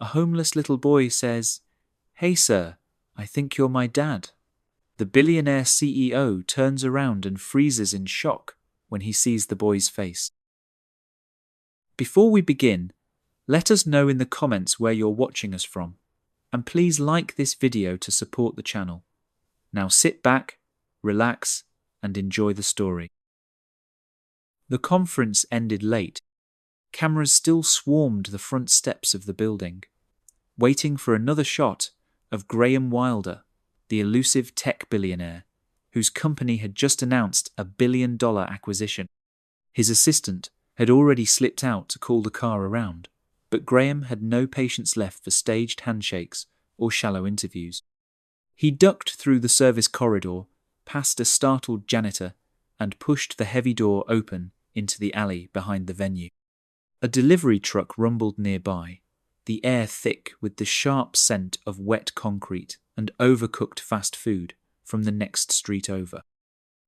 A homeless little boy says, "Hey sir, I think you're my dad." The billionaire CEO turns around and freezes in shock when he sees the boy's face. Before we begin, let us know in the comments where you're watching us from, and please like this video to support the channel. Now sit back, relax, and enjoy the story. The conference ended late. Cameras still swarmed the front steps of the building, waiting for another shot of Graham Wilder, the elusive tech billionaire, whose company had just announced a billion-dollar acquisition. His assistant had already slipped out to call the car around, but Graham had no patience left for staged handshakes or shallow interviews. He ducked through the service corridor, past a startled janitor, and pushed the heavy door open into the alley behind the venue. A delivery truck rumbled nearby, the air thick with the sharp scent of wet concrete and overcooked fast food from the next street over.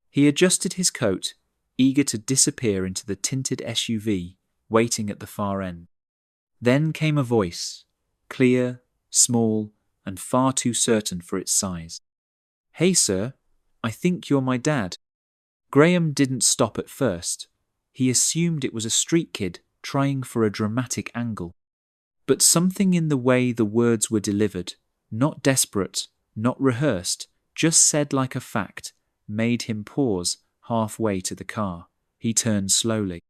He adjusted his coat, eager to disappear into the tinted SUV waiting at the far end. Then came a voice, clear, small, and far too certain for its size. "Hey sir, I think you're my dad." Graham didn't stop at first. He assumed it was a street kid trying for a dramatic angle. But something in the way the words were delivered, not desperate, not rehearsed, just said like a fact, made him pause halfway to the car. He turned slowly.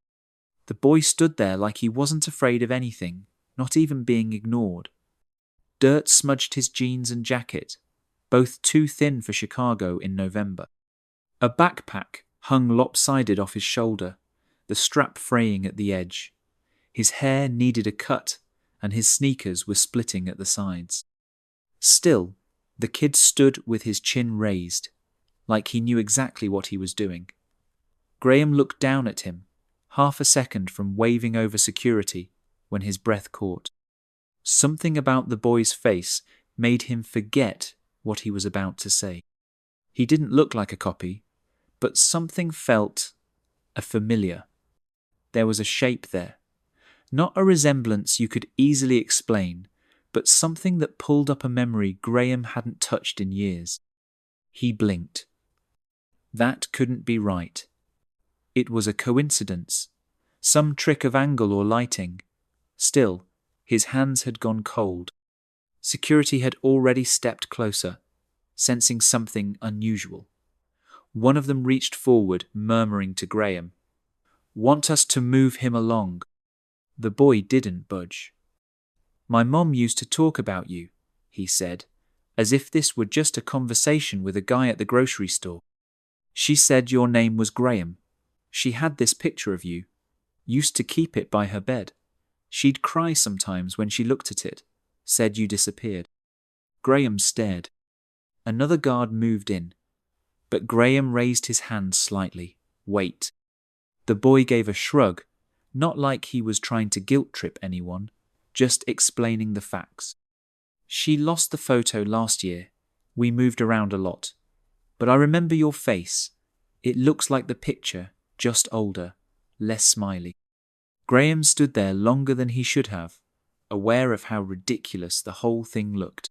The boy stood there like he wasn't afraid of anything, not even being ignored. Dirt smudged his jeans and jacket, both too thin for Chicago in November. A backpack hung lopsided off his shoulder, the strap fraying at the edge. His hair needed a cut, and his sneakers were splitting at the sides. Still, the kid stood with his chin raised, like he knew exactly what he was doing. Graham looked down at him, half a second from waving over security when his breath caught. Something about the boy's face made him forget what he was about to say. He didn't look like a copy, but something felt familiar. There was a shape there. Not a resemblance you could easily explain, but something that pulled up a memory Graham hadn't touched in years. He blinked. That couldn't be right. It was a coincidence, some trick of angle or lighting. Still, his hands had gone cold. Security had already stepped closer, sensing something unusual. One of them reached forward, murmuring to Graham, "Want us to move him along." The boy didn't budge. "My mom used to talk about you," he said, as if this were just a conversation with a guy at the grocery store. "She said your name was Graham. She had this picture of you. Used to keep it by her bed. She'd cry sometimes when she looked at it. Said you disappeared." Graham stared. Another guard moved in, but Graham raised his hand slightly. "Wait." The boy gave a shrug, not like he was trying to guilt-trip anyone, just explaining the facts. "She lost the photo last year. We moved around a lot. But I remember your face. It looks like the picture, just older, less smiley." Graham stood there longer than he should have, aware of how ridiculous the whole thing looked.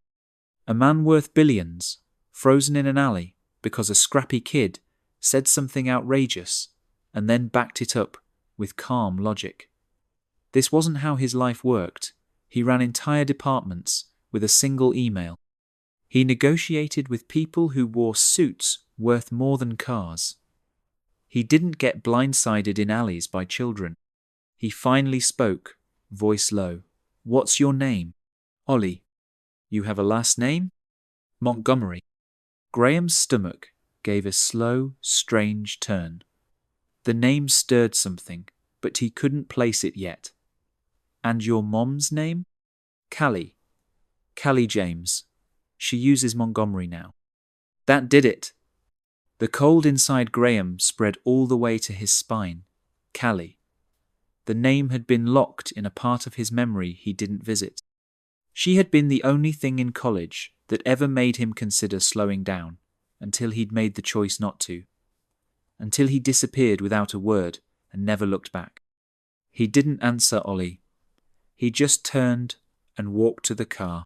A man worth billions, frozen in an alley because a scrappy kid said something outrageous and then backed it up with calm logic. This wasn't how his life worked. He ran entire departments with a single email. He negotiated with people who wore suits worth more than cars. He didn't get blindsided in alleys by children. He finally spoke, voice low. "What's your name?" "Ollie." "You have a last name?" "Montgomery." Graham's stomach gave a slow, strange turn. The name stirred something, but he couldn't place it yet. "And your mom's name?" "Callie. Callie James. She uses Montgomery now." That did it. The cold inside Graham spread all the way to his spine. Callie. The name had been locked in a part of his memory he didn't visit. She had been the only thing in college that ever made him consider slowing down, until he'd made the choice not to. Until he disappeared without a word and never looked back. He didn't answer Ollie. He just turned, and walked to the car.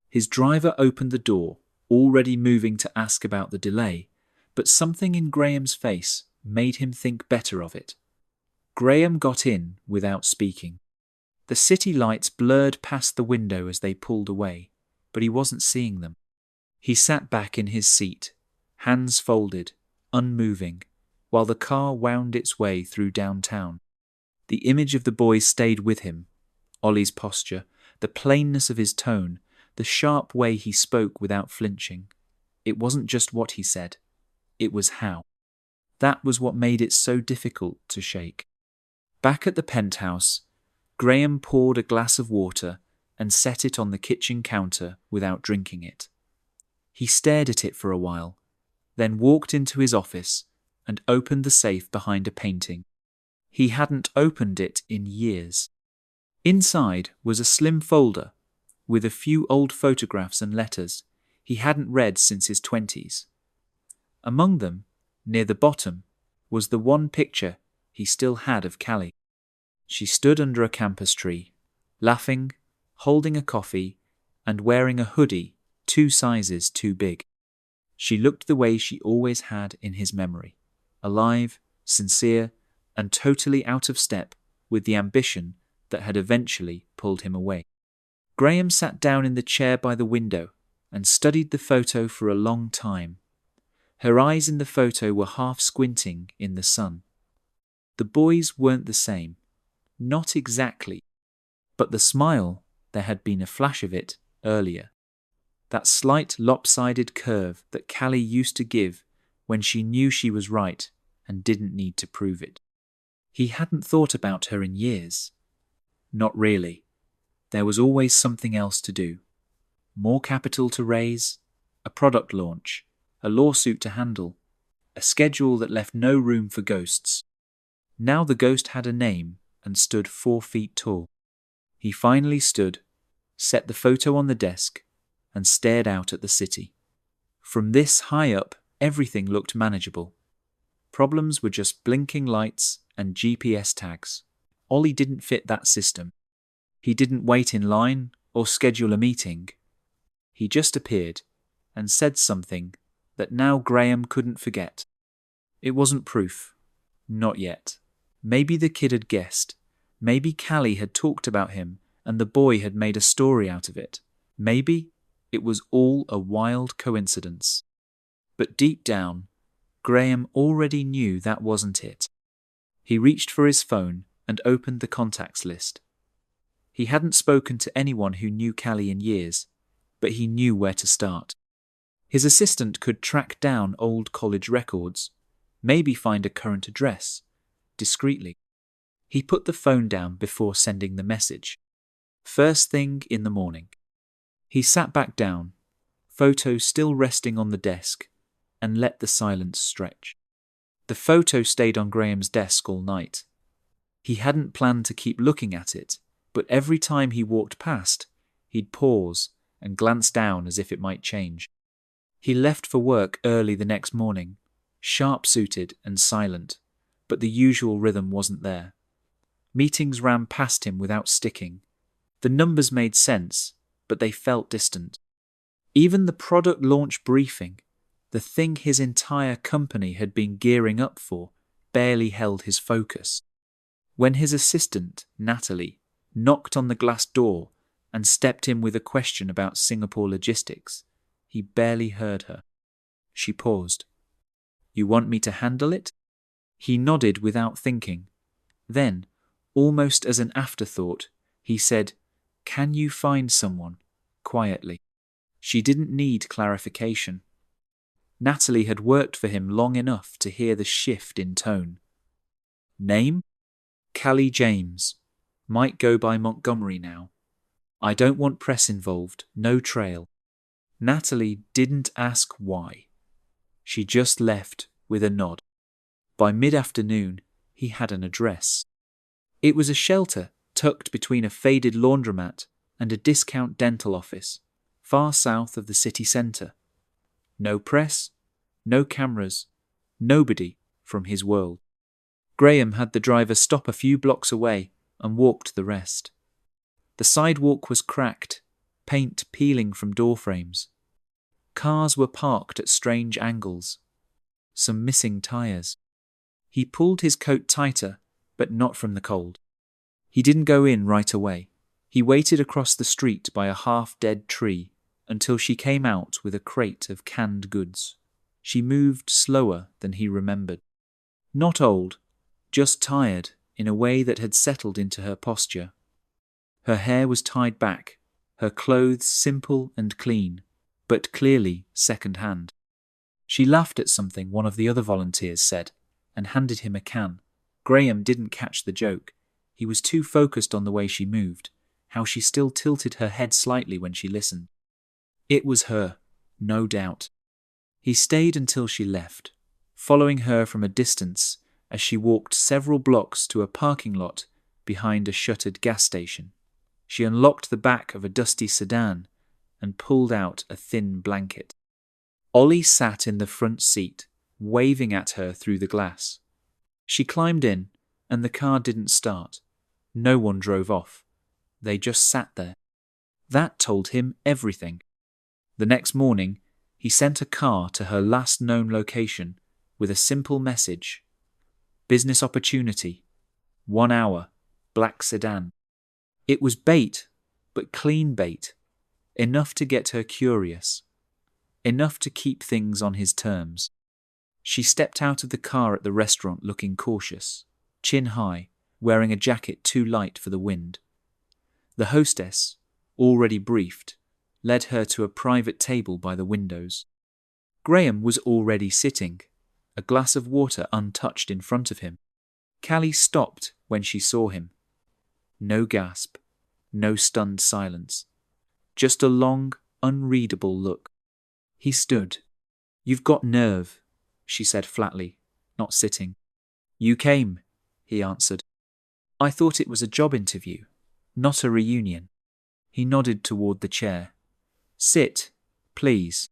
His driver opened the door, already moving to ask about the delay, but something in Graham's face made him think better of it. Graham got in without speaking. The city lights blurred past the window as they pulled away, but he wasn't seeing them. He sat back in his seat, hands folded, unmoving, while the car wound its way through downtown. The image of the boys stayed with him. Ollie's posture, the plainness of his tone, the sharp way he spoke without flinching. It wasn't just what he said, it was how. That was what made it so difficult to shake. Back at the penthouse, Graham poured a glass of water and set it on the kitchen counter without drinking it. He stared at it for a while, then walked into his office and opened the safe behind a painting. He hadn't opened it in years. Inside was a slim folder with a few old photographs and letters he hadn't read since his 20s. Among them, near the bottom, was the one picture he still had of Callie. She stood under a campus tree, laughing, holding a coffee, and wearing a hoodie 2 sizes too big. She looked the way she always had in his memory, alive, sincere, and totally out of step with the ambition that had eventually pulled him away. Graham sat down in the chair by the window and studied the photo for a long time. Her eyes in the photo were half squinting in the sun. The boys weren't the same. Not exactly. But the smile, there had been a flash of it earlier. That slight lopsided curve that Callie used to give when she knew she was right and didn't need to prove it. He hadn't thought about her in years. Not really. There was always something else to do. More capital to raise, a product launch, a lawsuit to handle, a schedule that left no room for ghosts. Now the ghost had a name and stood 4 feet tall. He finally stood, set the photo on the desk, and stared out at the city. From this high up, everything looked manageable. Problems were just blinking lights and GPS tags. Ollie didn't fit that system. He didn't wait in line or schedule a meeting. He just appeared and said something that now Graham couldn't forget. It wasn't proof. Not yet. Maybe the kid had guessed. Maybe Callie had talked about him and the boy had made a story out of it. Maybe it was all a wild coincidence. But deep down, Graham already knew that wasn't it. He reached for his phone and opened the contacts list. He hadn't spoken to anyone who knew Callie in years, but he knew where to start. His assistant could track down old college records, maybe find a current address, discreetly. He put the phone down before sending the message. First thing in the morning. He sat back down, photo still resting on the desk, and let the silence stretch. The photo stayed on Graham's desk all night. He hadn't planned to keep looking at it, but every time he walked past, he'd pause and glance down as if it might change. He left for work early the next morning, sharp-suited and silent, but the usual rhythm wasn't there. Meetings ran past him without sticking. The numbers made sense, but they felt distant. Even the product launch briefing, the thing his entire company had been gearing up for, barely held his focus. When his assistant, Natalie, knocked on the glass door and stepped in with a question about Singapore logistics, he barely heard her. She paused. "You want me to handle it?" He nodded without thinking. Then, almost as an afterthought, he said, "Can you find someone?" quietly. She didn't need clarification. Natalie had worked for him long enough to hear the shift in tone. Name? Callie James. Might go by Montgomery now. I don't want press involved, no trail. Natalie didn't ask why. She just left with a nod. By mid-afternoon, he had an address. It was a shelter tucked between a faded laundromat and a discount dental office, far south of the city centre. No press, no cameras, nobody from his world. Graham had the driver stop a few blocks away and walked the rest. The sidewalk was cracked, paint peeling from door frames. Cars were parked at strange angles. Some missing tires. He pulled his coat tighter, but not from the cold. He didn't go in right away. He waited across the street by a half-dead tree until she came out with a crate of canned goods. She moved slower than he remembered. Not old, just tired in a way that had settled into her posture. Her hair was tied back, her clothes simple and clean, but clearly second-hand. She laughed at something one of the other volunteers said and handed him a can. Graham didn't catch the joke. He was too focused on the way she moved, how she still tilted her head slightly when she listened. It was her, no doubt. He stayed until she left, following her from a distance as she walked several blocks to a parking lot behind a shuttered gas station. She unlocked the back of a dusty sedan and pulled out a thin blanket. Ollie sat in the front seat, waving at her through the glass. She climbed in, and the car didn't start. No one drove off. They just sat there. That told him everything. The next morning, he sent a car to her last known location with a simple message. Business opportunity. 1 hour. Black sedan. It was bait, but clean bait. Enough to get her curious. Enough to keep things on his terms. She stepped out of the car at the restaurant looking cautious, chin high, wearing a jacket too light for the wind. The hostess, already briefed, led her to a private table by the windows. Graham was already sitting, a glass of water untouched in front of him. Callie stopped when she saw him. No gasp, no stunned silence. Just a long, unreadable look. He stood. "You've got nerve," she said flatly, not sitting. "You came," he answered. "I thought it was a job interview, not a reunion." He nodded toward the chair. "Sit, please."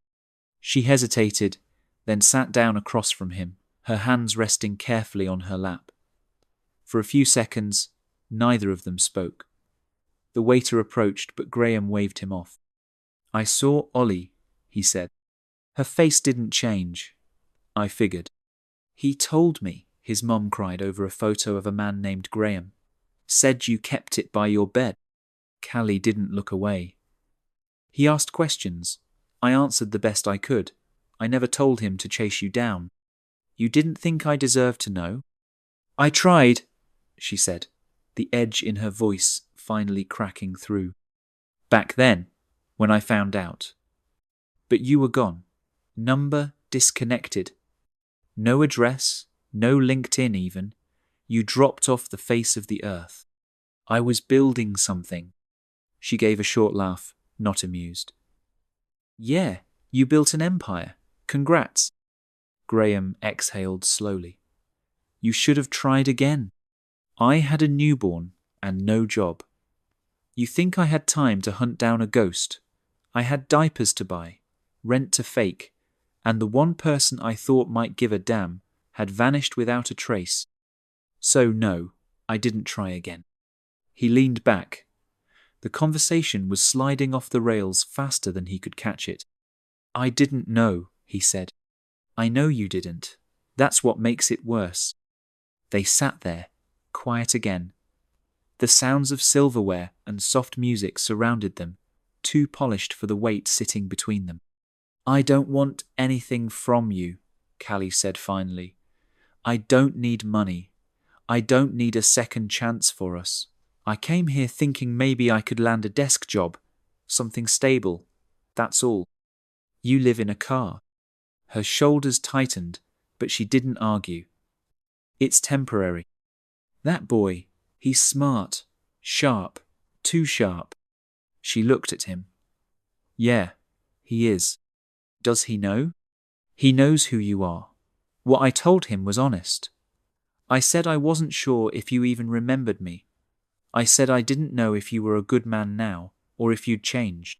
She hesitated, then sat down across from him, her hands resting carefully on her lap. For a few seconds, neither of them spoke. The waiter approached, but Graham waved him off. "I saw Ollie," he said. Her face didn't change. "I figured." "He told me," his mum cried over a photo of a man named Graham. "Said you kept it by your bed." Callie didn't look away. "He asked questions. I answered the best I could. I never told him to chase you down. You didn't think I deserved to know?" "I tried," she said, the edge in her voice finally cracking through. "Back then, when I found out. But you were gone. Number disconnected. No address, no LinkedIn even. You dropped off the face of the earth. I was building something." She gave a short laugh, not amused. "Yeah, you built an empire. Congrats." Graham exhaled slowly. "You should have tried again. I had a newborn and no job. You think I had time to hunt down a ghost? I had diapers to buy, rent to fake, and the one person I thought might give a damn had vanished without a trace. So no, I didn't try again." He leaned back. The conversation was sliding off the rails faster than he could catch it. "I didn't know," he said. "I know you didn't. That's what makes it worse." They sat there, quiet again. The sounds of silverware and soft music surrounded them, too polished for the weight sitting between them. "I don't want anything from you," Callie said finally. "I don't need money. I don't need a second chance for us. I came here thinking maybe I could land a desk job, something stable. That's all. You live in a car." Her shoulders tightened, but she didn't argue. "It's temporary. That boy, he's smart, sharp, too sharp." She looked at him. "Yeah, he is. Does he know?" "He knows who you are. What I told him was honest. I said I wasn't sure if you even remembered me. I said I didn't know if you were a good man now or if you'd changed.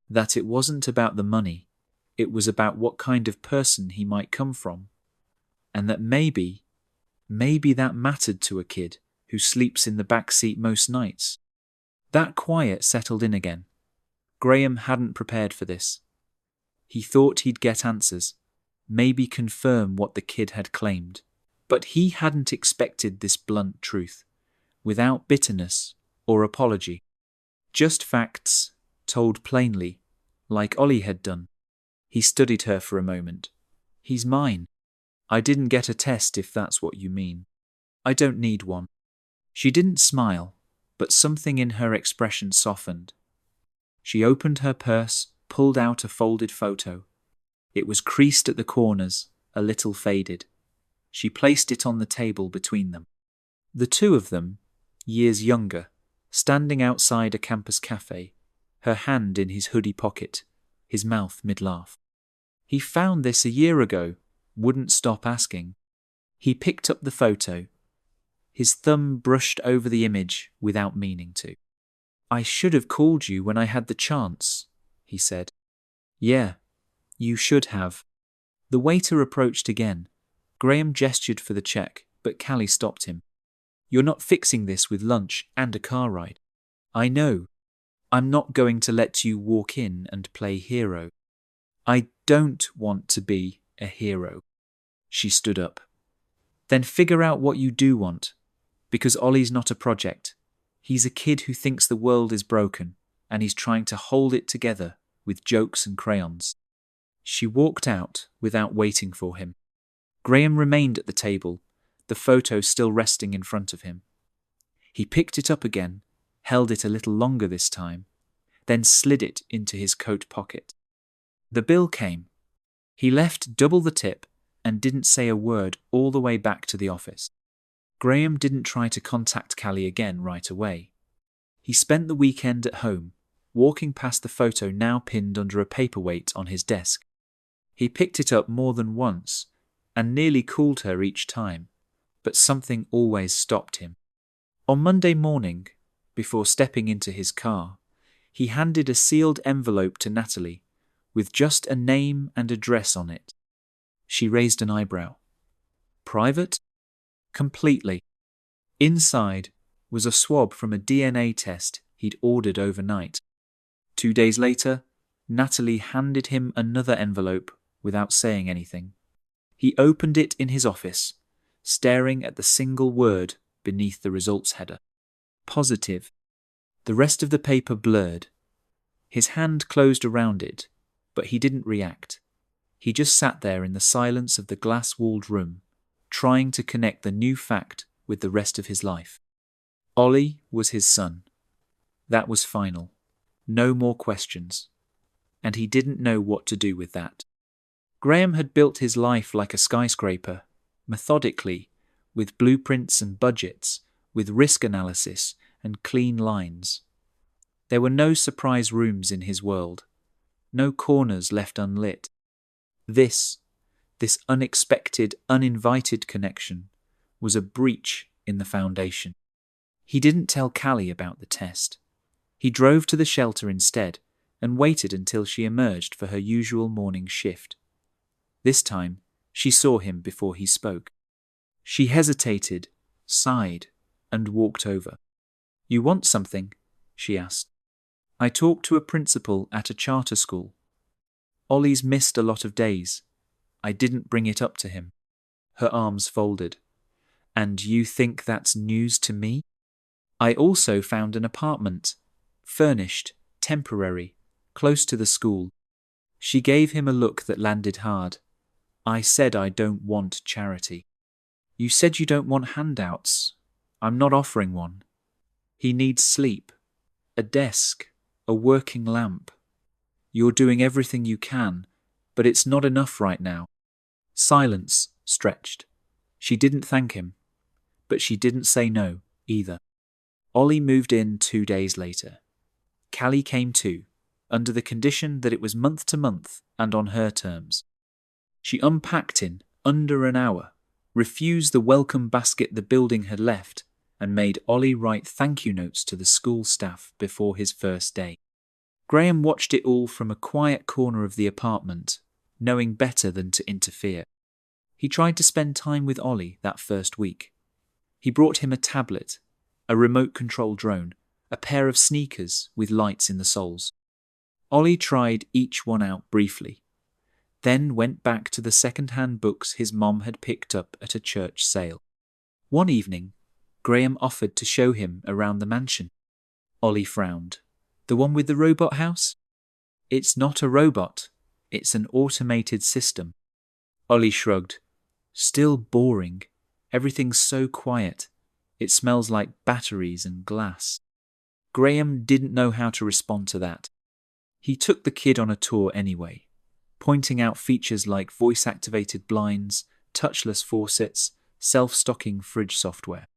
That it wasn't about the money. It was about what kind of person he might come from. And that maybe that mattered to a kid who sleeps in the back seat most nights." That quiet settled in again. Graham hadn't prepared for this. He thought he'd get answers, maybe confirm what the kid had claimed. But he hadn't expected this blunt truth, without bitterness or apology. Just facts, told plainly, like Ollie had done. He studied her for a moment. He's mine. I didn't get a test if that's what you mean. I don't need one. She didn't smile, but something in her expression softened. She opened her purse, pulled out a folded photo. It was creased at the corners, a little faded. She placed it on the table between them. The two of them, years younger, standing outside a campus cafe, her hand in his hoodie pocket, his mouth mid-laugh. He found this a year ago, wouldn't stop asking. He picked up the photo. His thumb brushed over the image without meaning to. I should have called you when I had the chance, he said. Yeah, you should have. The waiter approached again. Graham gestured for the check, but Callie stopped him. You're not fixing this with lunch and a car ride. I know. I'm not going to let you walk in and play hero. I don't want to be a hero. She stood up. Then figure out what you do want. Because Ollie's not a project. He's a kid who thinks the world is broken, and he's trying to hold it together with jokes and crayons. She walked out without waiting for him. Graham remained at the table, the photo still resting in front of him. He picked it up again, held it a little longer this time, then slid it into his coat pocket. The bill came. He left double the tip and didn't say a word all the way back to the office. Graham didn't try to contact Callie again right away. He spent the weekend at home, walking past the photo now pinned under a paperweight on his desk. He picked it up more than once and nearly called her each time, but something always stopped him. On Monday morning, before stepping into his car, he handed a sealed envelope to Natalie with just a name and address on it. She raised an eyebrow. Private? Completely. Inside was a swab from a DNA test he'd ordered overnight. 2 days later, Natalie handed him another envelope without saying anything. He opened it in his office, staring at the single word beneath the results header. Positive. The rest of the paper blurred. His hand closed around it, but he didn't react. He just sat there in the silence of the glass-walled room, trying to connect the new fact with the rest of his life. Ollie was his son. That was final. No more questions. And he didn't know what to do with that. Graham had built his life like a skyscraper, methodically, with blueprints and budgets, with risk analysis and clean lines. There were no surprise rooms in his world, no corners left unlit. This unexpected, uninvited connection was a breach in the foundation. He didn't tell Callie about the test. He drove to the shelter instead and waited until she emerged for her usual morning shift. This time, she saw him before he spoke. She hesitated, sighed, and walked over. You want something? She asked. I talked to a principal at a charter school. Ollie's missed a lot of days. I didn't bring it up to him. Her arms folded. And you think that's news to me? I also found an apartment, furnished, temporary, close to the school. She gave him a look that landed hard. I said I don't want charity. You said you don't want handouts. I'm not offering one. He needs sleep, a desk, a working lamp. You're doing everything you can, but it's not enough right now. Silence stretched. She didn't thank him, but she didn't say no either. Ollie moved in 2 days later. Callie came too, under the condition that it was month to month and on her terms. She unpacked in under an hour, refused the welcome basket the building had left, and made Ollie write thank you notes to the school staff before his first day. Graham watched it all from a quiet corner of the apartment, knowing better than to interfere. He tried to spend time with Ollie that first week. He brought him a tablet, a remote-control drone, a pair of sneakers with lights in the soles. Ollie tried each one out briefly, then went back to the second-hand books his mom had picked up at a church sale. One evening, Graham offered to show him around the mansion. Ollie frowned. The one with the robot house? It's not a robot. It's an automated system. Ollie shrugged. Still boring. Everything's so quiet. It smells like batteries and glass. Graham didn't know how to respond to that. He took the kid on a tour anyway, pointing out features like voice-activated blinds, touchless faucets, self-stocking fridge software.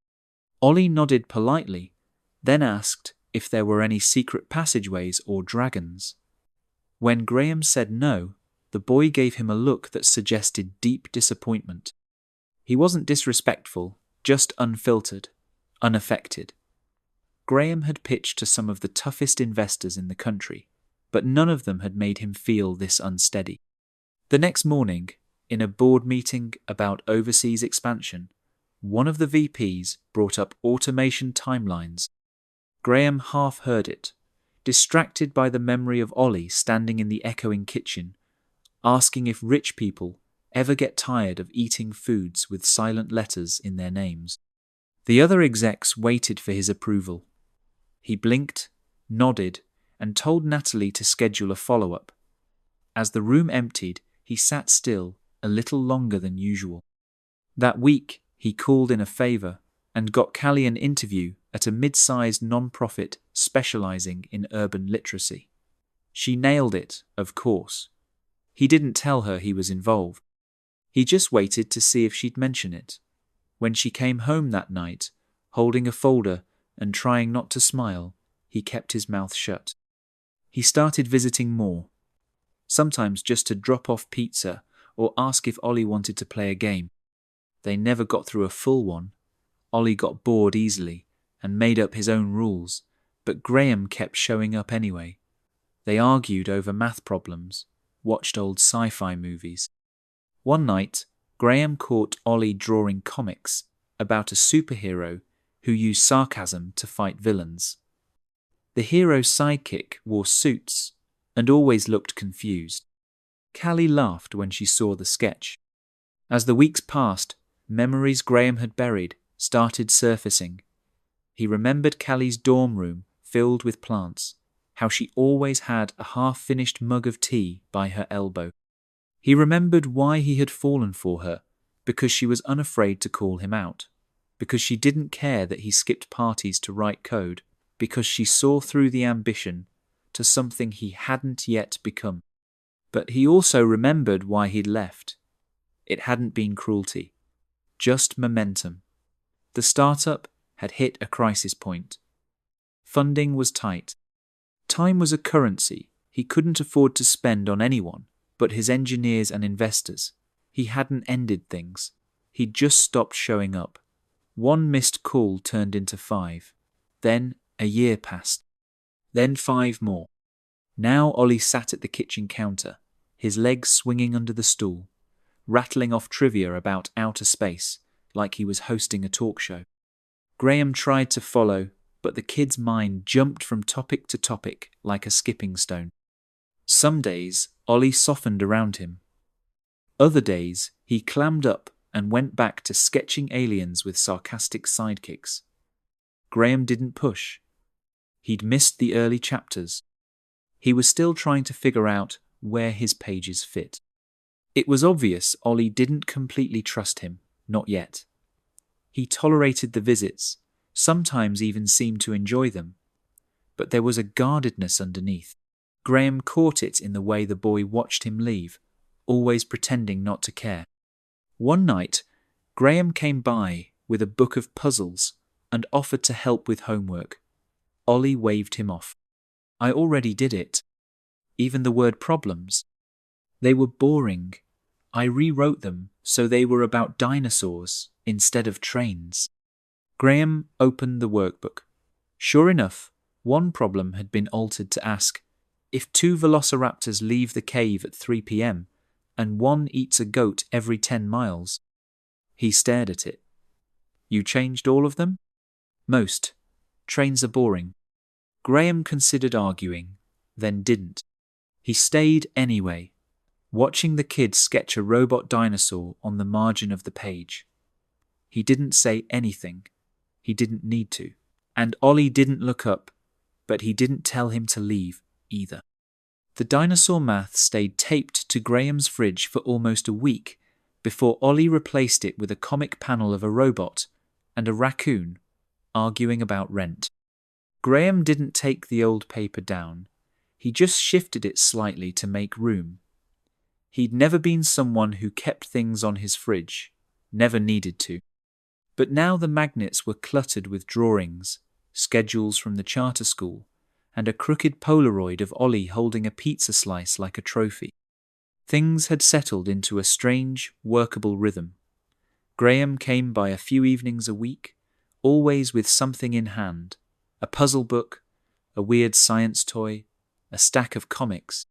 Ollie nodded politely, then asked if there were any secret passageways or dragons. When Graham said no, the boy gave him a look that suggested deep disappointment. He wasn't disrespectful, just unfiltered, unaffected. Graham had pitched to some of the toughest investors in the country, but none of them had made him feel this unsteady. The next morning, in a board meeting about overseas expansion, one of the VPs brought up automation timelines. Graham half heard it, distracted by the memory of Ollie standing in the echoing kitchen, asking if rich people ever get tired of eating foods with silent letters in their names. The other execs waited for his approval. He blinked, nodded, and told Natalie to schedule a follow-up. As the room emptied, he sat still a little longer than usual. That week, he called in a favor and got Callie an interview at a mid-sized non-profit specializing in urban literacy. She nailed it, of course. He didn't tell her he was involved. He just waited to see if she'd mention it. When she came home that night, holding a folder and trying not to smile, he kept his mouth shut. He started visiting more, sometimes just to drop off pizza or ask if Ollie wanted to play a game. They never got through a full one. Ollie got bored easily and made up his own rules, but Graham kept showing up anyway. They argued over math problems, watched old sci-fi movies. One night, Graham caught Ollie drawing comics about a superhero who used sarcasm to fight villains. The hero's sidekick wore suits and always looked confused. Callie laughed when she saw the sketch. As the weeks passed, memories Graham had buried started surfacing. He remembered Callie's dorm room filled with plants, how she always had a half-finished mug of tea by her elbow. He remembered why he had fallen for her, because she was unafraid to call him out, because she didn't care that he skipped parties to write code, because she saw through the ambition to something he hadn't yet become. But he also remembered why he'd left. It hadn't been cruelty, just momentum. The startup had hit a crisis point. Funding was tight. Time was a currency he couldn't afford to spend on anyone but his engineers and investors. He hadn't ended things. He'd just stopped showing up. One missed call turned into 5. Then a year passed. Then 5 more. Now Ollie sat at the kitchen counter, his legs swinging under the stool, rattling off trivia about outer space like he was hosting a talk show. Graham tried to follow, but the kid's mind jumped from topic to topic like a skipping stone. Some days, Ollie softened around him. Other days, he clammed up and went back to sketching aliens with sarcastic sidekicks. Graham didn't push. He'd missed the early chapters. He was still trying to figure out where his pages fit. It was obvious Ollie didn't completely trust him, not yet. He tolerated the visits, sometimes even seemed to enjoy them, but there was a guardedness underneath. Graham caught it in the way the boy watched him leave, always pretending not to care. One night, Graham came by with a book of puzzles and offered to help with homework. Ollie waved him off. I already did it. Even the word problems. They were boring. I rewrote them so they were about dinosaurs instead of trains. Graham opened the workbook. Sure enough, one problem had been altered to ask, if 2 velociraptors leave the cave at 3 p.m. and one eats a goat every 10 miles. He stared at it. You changed all of them? Most. Trains are boring. Graham considered arguing, then didn't. He stayed anyway, watching the kid sketch a robot dinosaur on the margin of the page. He didn't say anything. He didn't need to. And Ollie didn't look up, but he didn't tell him to leave either. The dinosaur math stayed taped to Graham's fridge for almost a week before Ollie replaced it with a comic panel of a robot and a raccoon arguing about rent. Graham didn't take the old paper down. He just shifted it slightly to make room. He'd never been someone who kept things on his fridge, never needed to. But now the magnets were cluttered with drawings, schedules from the charter school, and a crooked Polaroid of Ollie holding a pizza slice like a trophy. Things had settled into a strange, workable rhythm. Graham came by a few evenings a week, always with something in hand, a puzzle book, a weird science toy, a stack of comics.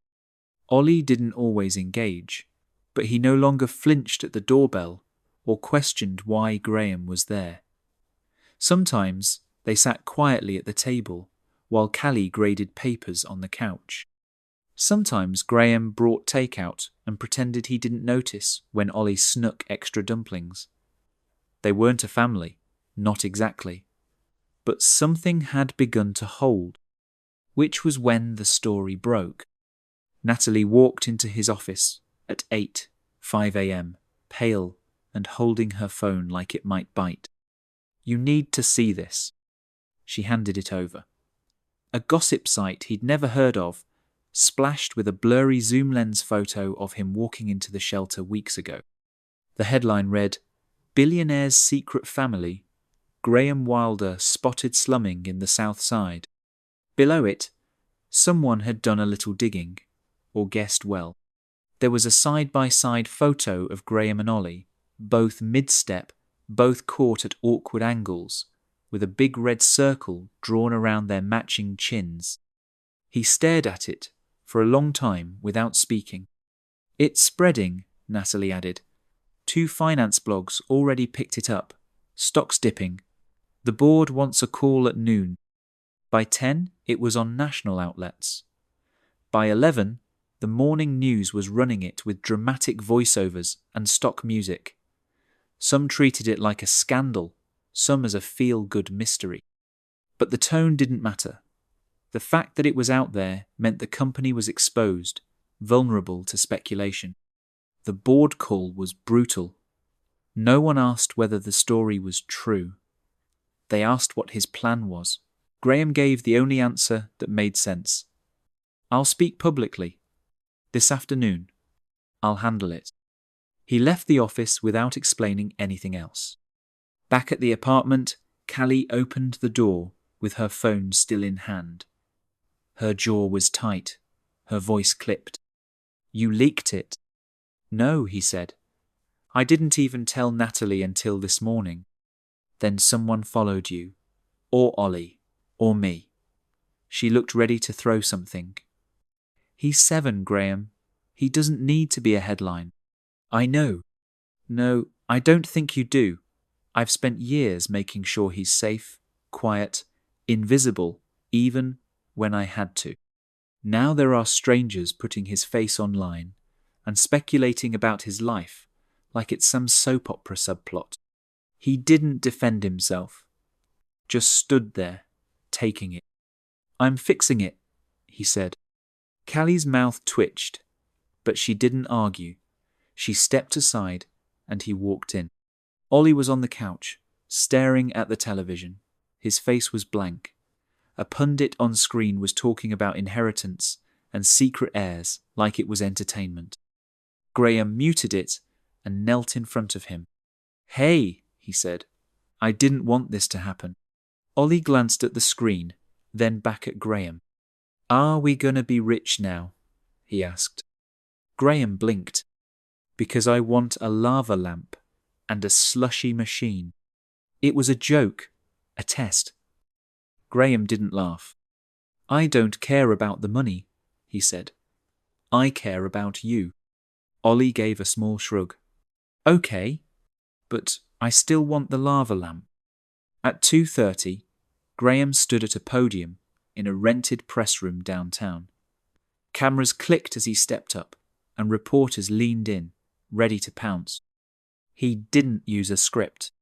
Ollie didn't always engage, but he no longer flinched at the doorbell or questioned why Graham was there. Sometimes they sat quietly at the table while Callie graded papers on the couch. Sometimes Graham brought takeout and pretended he didn't notice when Ollie snuck extra dumplings. They weren't a family, not exactly. But something had begun to hold, which was when the story broke. Natalie walked into his office at 5 a.m., pale and holding her phone like it might bite. "You need to see this." She handed it over. A gossip site he'd never heard of, splashed with a blurry zoom lens photo of him walking into the shelter weeks ago. The headline read, "Billionaire's Secret Family, Graham Wilder Spotted Slumming in the South Side." Below it, someone had done a little digging, or guessed well. There was a side-by-side photo of Graham and Ollie, both mid-step, both caught at awkward angles, with a big red circle drawn around their matching chins. He stared at it for a long time without speaking. "It's spreading," Natalie added. "2 finance blogs already picked it up. Stock's dipping. The board wants a call at noon." By 10, it was on national outlets. By 11, the morning news was running it with dramatic voiceovers and stock music. Some treated it like a scandal, some as a feel-good mystery. But the tone didn't matter. The fact that it was out there meant the company was exposed, vulnerable to speculation. The board call was brutal. No one asked whether the story was true. They asked what his plan was. Graham gave the only answer that made sense. "I'll speak publicly. This afternoon. I'll handle it." He left the office without explaining anything else. Back at the apartment, Callie opened the door with her phone still in hand. Her jaw was tight. Her voice clipped. "You leaked it." "No," he said. "I didn't even tell Natalie until this morning." "Then someone followed you. Or Ollie. Or me." She looked ready to throw something. "He's 7, Graham. He doesn't need to be a headline." "I know." "No, I don't think you do. I've spent years making sure he's safe, quiet, invisible, even when I had to. Now there are strangers putting his face online and speculating about his life like it's some soap opera subplot." He didn't defend himself, just stood there, taking it. "I'm fixing it," he said. Callie's mouth twitched, but she didn't argue. She stepped aside, and he walked in. Ollie was on the couch, staring at the television. His face was blank. A pundit on screen was talking about inheritance and secret heirs like it was entertainment. Graham muted it and knelt in front of him. "Hey," he said. "I didn't want this to happen." Ollie glanced at the screen, then back at Graham. "Are we gonna be rich now?" he asked. Graham blinked. "Because I want a lava lamp and a slushy machine." It was a joke, a test. Graham didn't laugh. "I don't care about the money," he said. "I care about you." Ollie gave a small shrug. "Okay, but I still want the lava lamp." At 2:30, Graham stood at a podium in a rented press room downtown. Cameras clicked as he stepped up, and reporters leaned in, ready to pounce. He didn't use a script.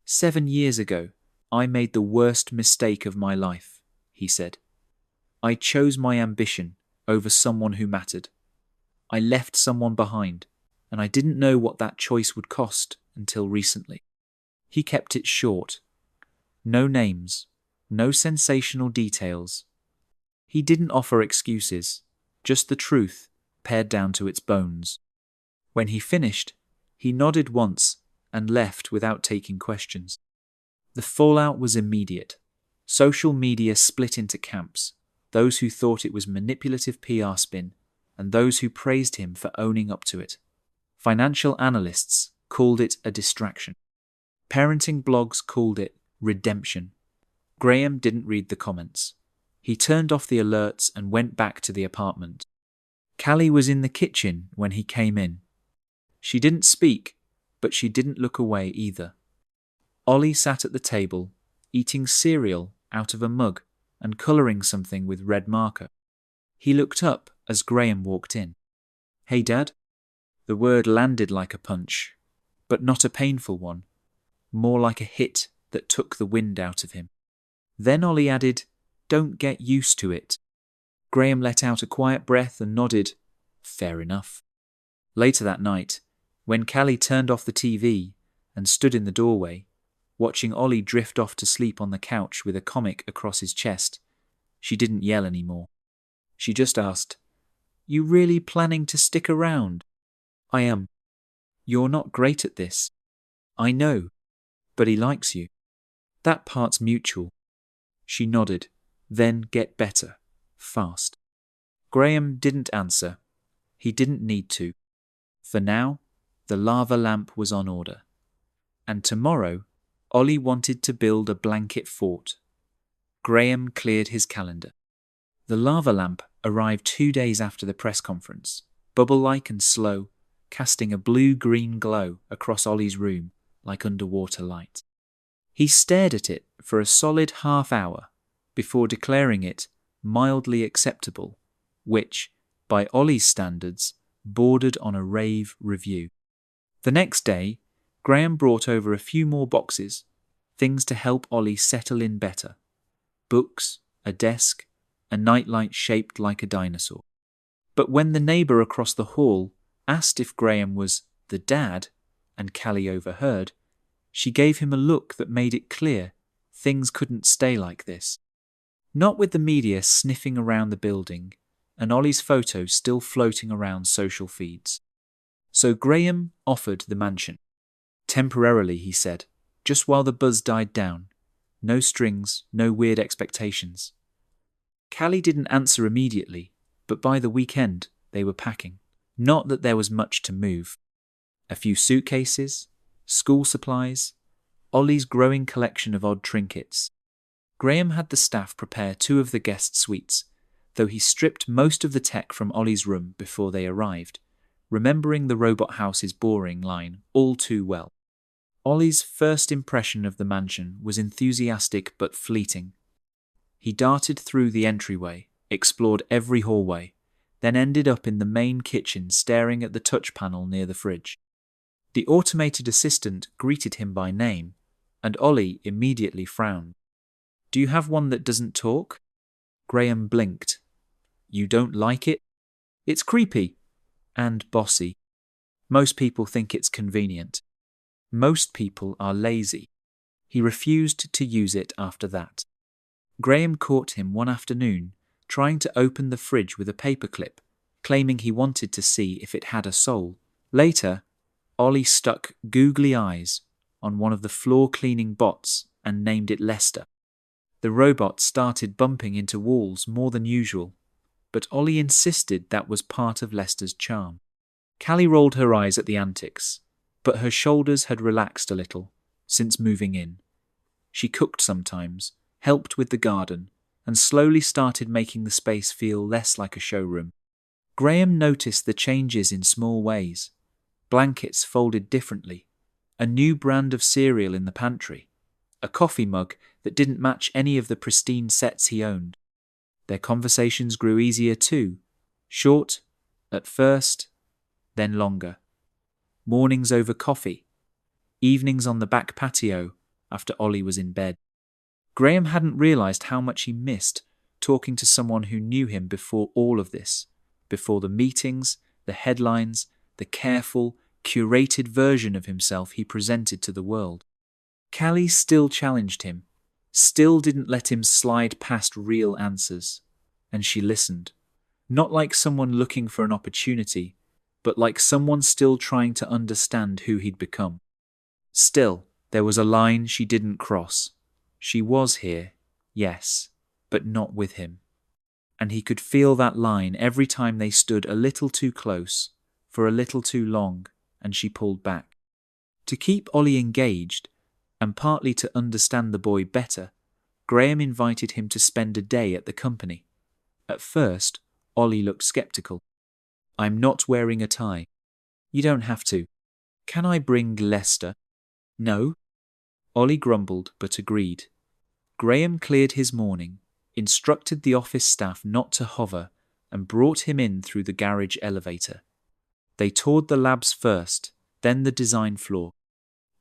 7 years ago, I made the worst mistake of my life, he said. I chose my ambition over someone who mattered. I left someone behind, and I didn't know what that choice would cost until recently. He kept it short. No names, no sensational details. He didn't offer excuses, just the truth, pared down to its bones. When he finished, he nodded once and left without taking questions. The fallout was immediate. Social media split into camps, those who thought it was manipulative PR spin, and those who praised him for owning up to it. Financial analysts called it a distraction. Parenting blogs called it redemption. Graham didn't read the comments. He turned off the alerts and went back to the apartment. Callie was in the kitchen when he came in. She didn't speak, but she didn't look away either. Ollie sat at the table, eating cereal out of a mug and colouring something with red marker. He looked up as Graham walked in. "Hey, Dad?" The word landed like a punch, but not a painful one, more like a hit that took the wind out of him. Then Ollie added, "Don't get used to it." Graham let out a quiet breath and nodded, "Fair enough." Later that night, when Callie turned off the TV and stood in the doorway, watching Ollie drift off to sleep on the couch with a comic across his chest, she didn't yell anymore. She just asked, "You really planning to stick around?" "I am." "You're not great at this." "I know, but he likes you." "That part's mutual." She nodded, "Then get better, fast." Graham didn't answer. He didn't need to. For now, the lava lamp was on order. And tomorrow, Ollie wanted to build a blanket fort. Graham cleared his calendar. The lava lamp arrived 2 days after the press conference, bubble-like and slow, casting a blue-green glow across Ollie's room like underwater light. He stared at it for a solid half hour before declaring it mildly acceptable, which, by Ollie's standards, bordered on a rave review. The next day, Graham brought over a few more boxes, things to help Ollie settle in better. Books, a desk, a nightlight shaped like a dinosaur. But when the neighbour across the hall asked if Graham was the dad, and Callie overheard, she gave him a look that made it clear things couldn't stay like this. Not with the media sniffing around the building and Ollie's photo still floating around social feeds. So Graham offered the mansion. Temporarily, he said, just while the buzz died down. No strings, no weird expectations. Callie didn't answer immediately, but by the weekend they were packing. Not that there was much to move. A few suitcases, school supplies, Ollie's growing collection of odd trinkets. Graham had the staff prepare 2 of the guest suites, though he stripped most of the tech from Ollie's room before they arrived, remembering the robot house's boring line all too well. Ollie's first impression of the mansion was enthusiastic but fleeting. He darted through the entryway, explored every hallway, then ended up in the main kitchen staring at the touch panel near the fridge. The automated assistant greeted him by name, and Ollie immediately frowned. "Do you have one that doesn't talk?" Graham blinked. "You don't like it?" "It's creepy. And bossy. Most people think it's convenient. Most people are lazy." He refused to use it after that. Graham caught him one afternoon trying to open the fridge with a paperclip, claiming he wanted to see if it had a soul. Later, Ollie stuck googly eyes on one of the floor-cleaning bots and named it Lester. The robot started bumping into walls more than usual, but Ollie insisted that was part of Lester's charm. Callie rolled her eyes at the antics, but her shoulders had relaxed a little since moving in. She cooked sometimes, helped with the garden, and slowly started making the space feel less like a showroom. Graham noticed the changes in small ways. Blankets folded differently, a new brand of cereal in the pantry, a coffee mug that didn't match any of the pristine sets he owned. Their conversations grew easier too. Short, at first, then longer. Mornings over coffee. Evenings on the back patio after Ollie was in bed. Graham hadn't realised how much he missed talking to someone who knew him before all of this, before the meetings, the headlines, the careful, curated version of himself he presented to the world. Callie still challenged him, still didn't let him slide past real answers, and she listened, not like someone looking for an opportunity, but like someone still trying to understand who he'd become. Still, there was a line she didn't cross. She was here, yes, but not with him. And he could feel that line every time they stood a little too close, for a little too long, and she pulled back. To keep Ollie engaged, and partly to understand the boy better, Graham invited him to spend a day at the company. At first, Ollie looked sceptical. "I'm not wearing a tie." "You don't have to." "Can I bring Lester?" "No." Ollie grumbled but agreed. Graham cleared his morning, instructed the office staff not to hover, and brought him in through the garage elevator. They toured the labs first, then the design floor.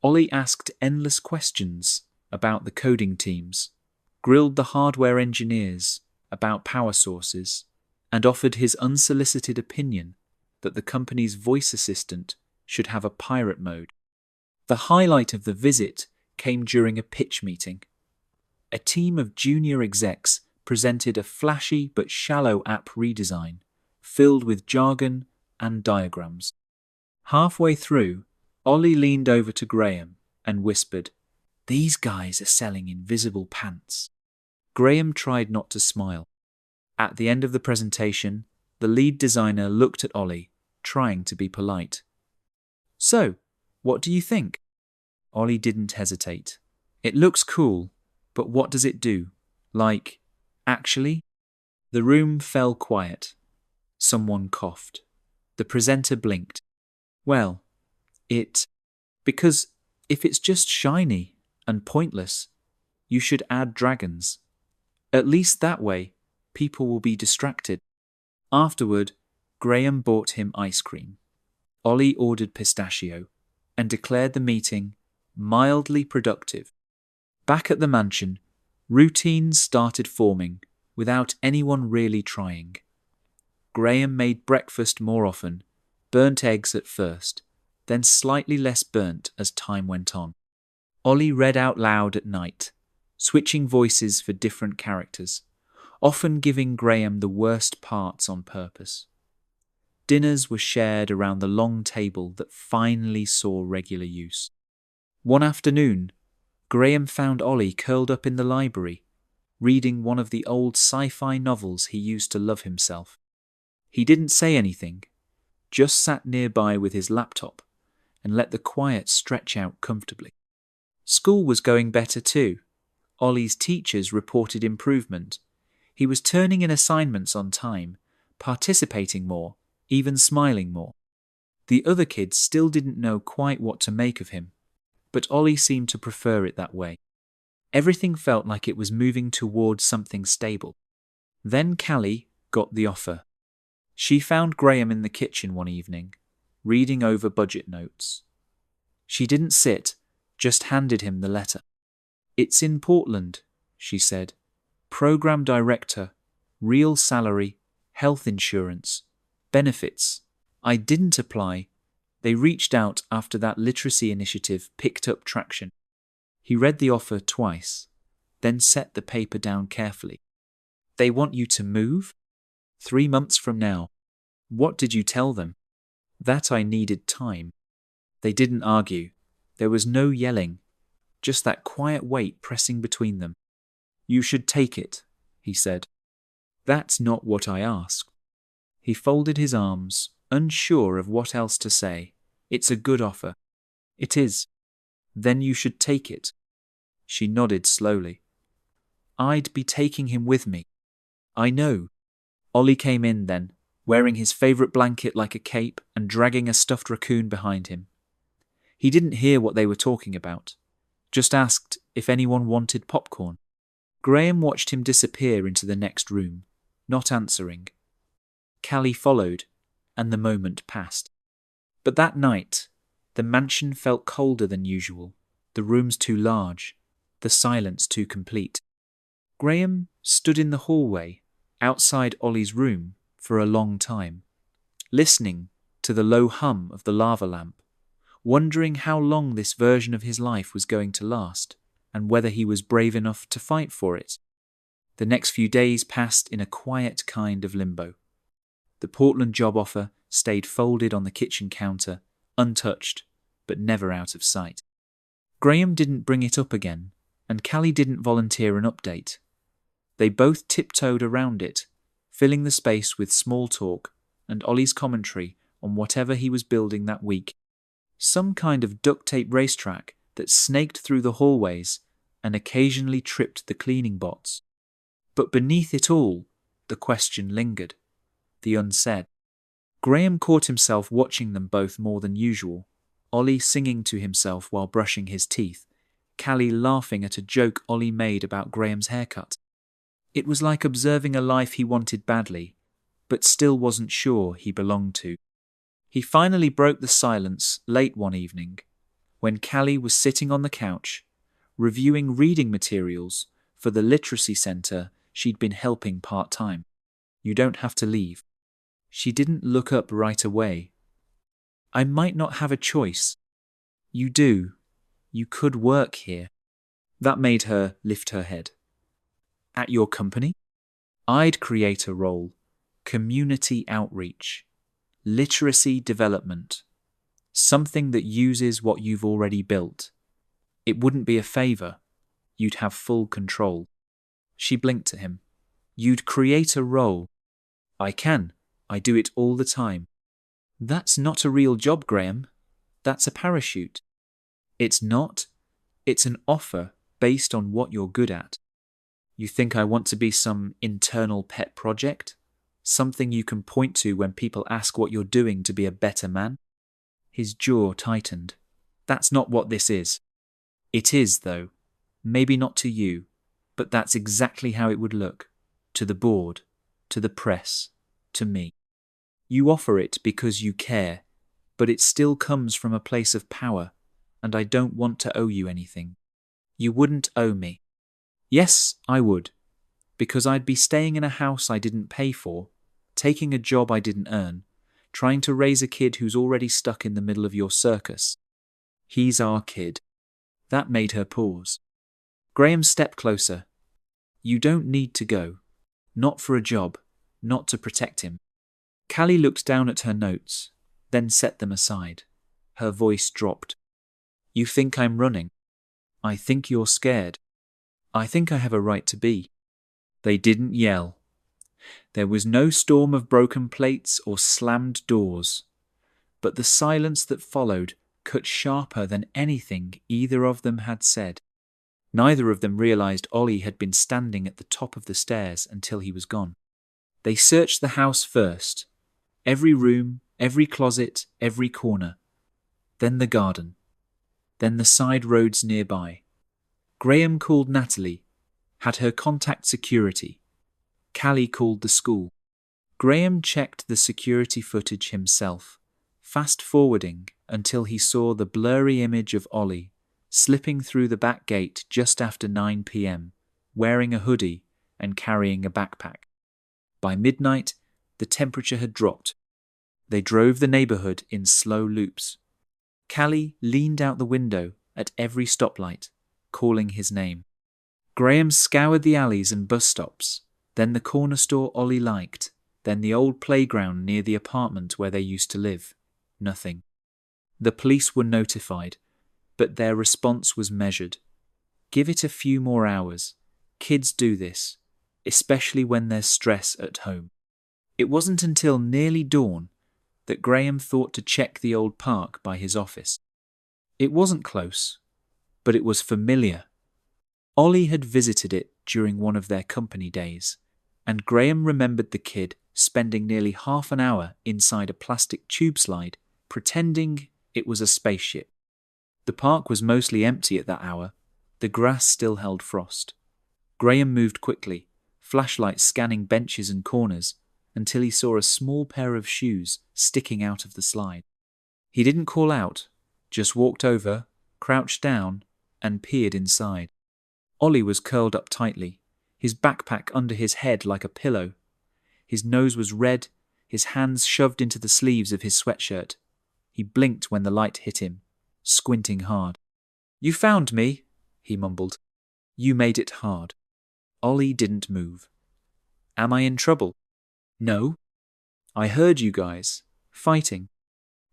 Ollie asked endless questions about the coding teams, grilled the hardware engineers about power sources, and offered his unsolicited opinion that the company's voice assistant should have a pirate mode. The highlight of the visit came during a pitch meeting. A team of junior execs presented a flashy but shallow app redesign, filled with jargon and diagrams. Halfway through, Ollie leaned over to Graham and whispered, "These guys are selling invisible pants." Graham tried not to smile. At the end of the presentation, the lead designer looked at Ollie, trying to be polite. "So, what do you think?" Ollie didn't hesitate. "It looks cool, but what does it do? Like, actually?" The room fell quiet. Someone coughed. The presenter blinked. "Well, because if it's just shiny and pointless, you should add dragons. At least that way, people will be distracted." Afterward, Graham bought him ice cream. Ollie ordered pistachio and declared the meeting mildly productive. Back at the mansion, routines started forming without anyone really trying. Graham made breakfast more often, burnt eggs at first, then slightly less burnt as time went on. Ollie read out loud at night, switching voices for different characters, often giving Graham the worst parts on purpose. Dinners were shared around the long table that finally saw regular use. One afternoon, Graham found Ollie curled up in the library, reading one of the old sci-fi novels he used to love himself. He didn't say anything, just sat nearby with his laptop and let the quiet stretch out comfortably. School was going better too. Ollie's teachers reported improvement. He was turning in assignments on time, participating more, even smiling more. The other kids still didn't know quite what to make of him, but Ollie seemed to prefer it that way. Everything felt like it was moving towards something stable. Then Callie got the offer. She found Graham in the kitchen one evening, reading over budget notes. She didn't sit, just handed him the letter. "It's in Portland," she said. "Program director, real salary, health insurance, benefits. I didn't apply. They reached out after that literacy initiative picked up traction." He read the offer twice, then set the paper down carefully. "They want you to move? 3 months from now. What did you tell them?" "That I needed time." They didn't argue. There was no yelling, just that quiet weight pressing between them. "You should take it," he said. "That's not what I asked." He folded his arms, unsure of what else to say. "It's a good offer." "It is." "Then you should take it." She nodded slowly. "I'd be taking him with me." "I know." Ollie came in then, wearing his favourite blanket like a cape and dragging a stuffed raccoon behind him. He didn't hear what they were talking about, just asked if anyone wanted popcorn. Graham watched him disappear into the next room, not answering. Callie followed, and the moment passed. But that night, the mansion felt colder than usual, the rooms too large, the silence too complete. Graham stood in the hallway, outside Ollie's room, for a long time, listening to the low hum of the lava lamp, wondering how long this version of his life was going to last, and whether he was brave enough to fight for it. The next few days passed in a quiet kind of limbo. The Portland job offer stayed folded on the kitchen counter, untouched, but never out of sight. Graham didn't bring it up again, and Callie didn't volunteer an update. They both tiptoed around it, filling the space with small talk and Ollie's commentary on whatever he was building that week. Some kind of duct tape racetrack that snaked through the hallways and occasionally tripped the cleaning bots. But beneath it all, the question lingered, the unsaid. Graham caught himself watching them both more than usual, Ollie singing to himself while brushing his teeth, Callie laughing at a joke Ollie made about Graham's haircut. It was like observing a life he wanted badly, but still wasn't sure he belonged to. He finally broke the silence late one evening, when Callie was sitting on the couch, reviewing reading materials for the literacy centre she'd been helping part-time. You don't have to leave. She didn't look up right away. I might not have a choice. You do. You could work here. That made her lift her head. At your company? I'd create a role. Community outreach. Literacy development. Something that uses what you've already built. It wouldn't be a favour. You'd have full control. She blinked at him. You'd create a role. I can. I do it all the time. That's not a real job, Graham. That's a parachute. It's not. It's an offer based on what you're good at. You think I want to be some internal pet project? Something you can point to when people ask what you're doing to be a better man? His jaw tightened. That's not what this is. It is, though. Maybe not to you, but that's exactly how it would look. To the board, to the press, to me. You offer it because you care, but it still comes from a place of power, and I don't want to owe you anything. You wouldn't owe me. Yes, I would, because I'd be staying in a house I didn't pay for, taking a job I didn't earn, trying to raise a kid who's already stuck in the middle of your circus. He's our kid. That made her pause. Graham stepped closer. You don't need to go. Not for a job, not to protect him. Callie looked down at her notes, then set them aside. Her voice dropped. You think I'm running? I think you're scared. I think I have a right to be. They didn't yell. There was no storm of broken plates or slammed doors, but the silence that followed cut sharper than anything either of them had said. Neither of them realized Ollie had been standing at the top of the stairs until he was gone. They searched the house first. Every room, every closet, every corner. Then the garden. Then the side roads nearby. Graham called Natalie, had her contact security. Callie called the school. Graham checked the security footage himself, fast-forwarding until he saw the blurry image of Ollie slipping through the back gate just after 9 p.m., wearing a hoodie and carrying a backpack. By midnight, the temperature had dropped. They drove the neighbourhood in slow loops. Callie leaned out the window at every stoplight, calling his name. Graham scoured the alleys and bus stops, then the corner store Ollie liked, then the old playground near the apartment where they used to live. Nothing. The police were notified, but their response was measured. Give it a few more hours. Kids do this, especially when there's stress at home. It wasn't until nearly dawn that Graham thought to check the old park by his office. It wasn't close, but it was familiar. Ollie had visited it during one of their company days, and Graham remembered the kid spending nearly half an hour inside a plastic tube slide, pretending it was a spaceship. The park was mostly empty at that hour. The grass still held frost. Graham moved quickly, flashlight scanning benches and corners, until he saw a small pair of shoes sticking out of the slide. He didn't call out, just walked over, crouched down, and peered inside. Ollie was curled up tightly, his backpack under his head like a pillow. His nose was red, his hands shoved into the sleeves of his sweatshirt. He blinked when the light hit him, squinting hard. "You found me," he mumbled. "You made it hard." Ollie didn't move. "Am I in trouble?" "No." "I heard you guys. Fighting."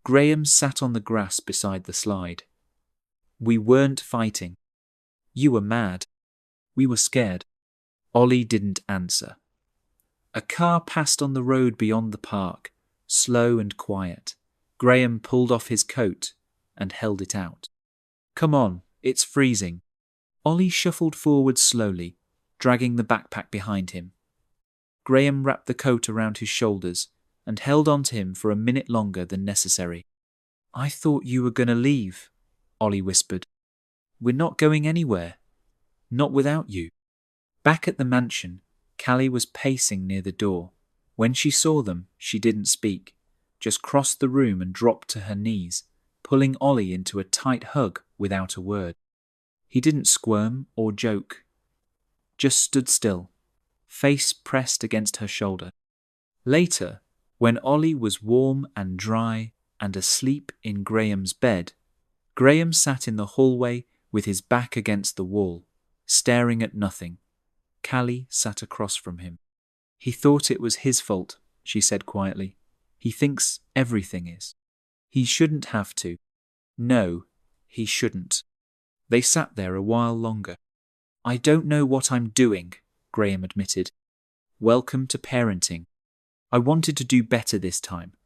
Graham sat on the grass beside the slide. "We weren't fighting." "You were mad." "We were scared." Ollie didn't answer. A car passed on the road beyond the park, slow and quiet. Graham pulled off his coat and held it out. "Come on, it's freezing." Ollie shuffled forward slowly, dragging the backpack behind him. Graham wrapped the coat around his shoulders and held on to him for a minute longer than necessary. "I thought you were going to leave," Ollie whispered. "We're not going anywhere. Not without you." Back at the mansion, Callie was pacing near the door. When she saw them, she didn't speak, just crossed the room and dropped to her knees, pulling Ollie into a tight hug without a word. He didn't squirm or joke, just stood still, face pressed against her shoulder. Later, when Ollie was warm and dry and asleep in Graham's bed, Graham sat in the hallway with his back against the wall, staring at nothing. Callie sat across from him. "He thought it was his fault," she said quietly. "He thinks everything is. He shouldn't have to. No, he shouldn't." They sat there a while longer. "I don't know what I'm doing," Graham admitted. "Welcome to parenting. I wanted to do better this time.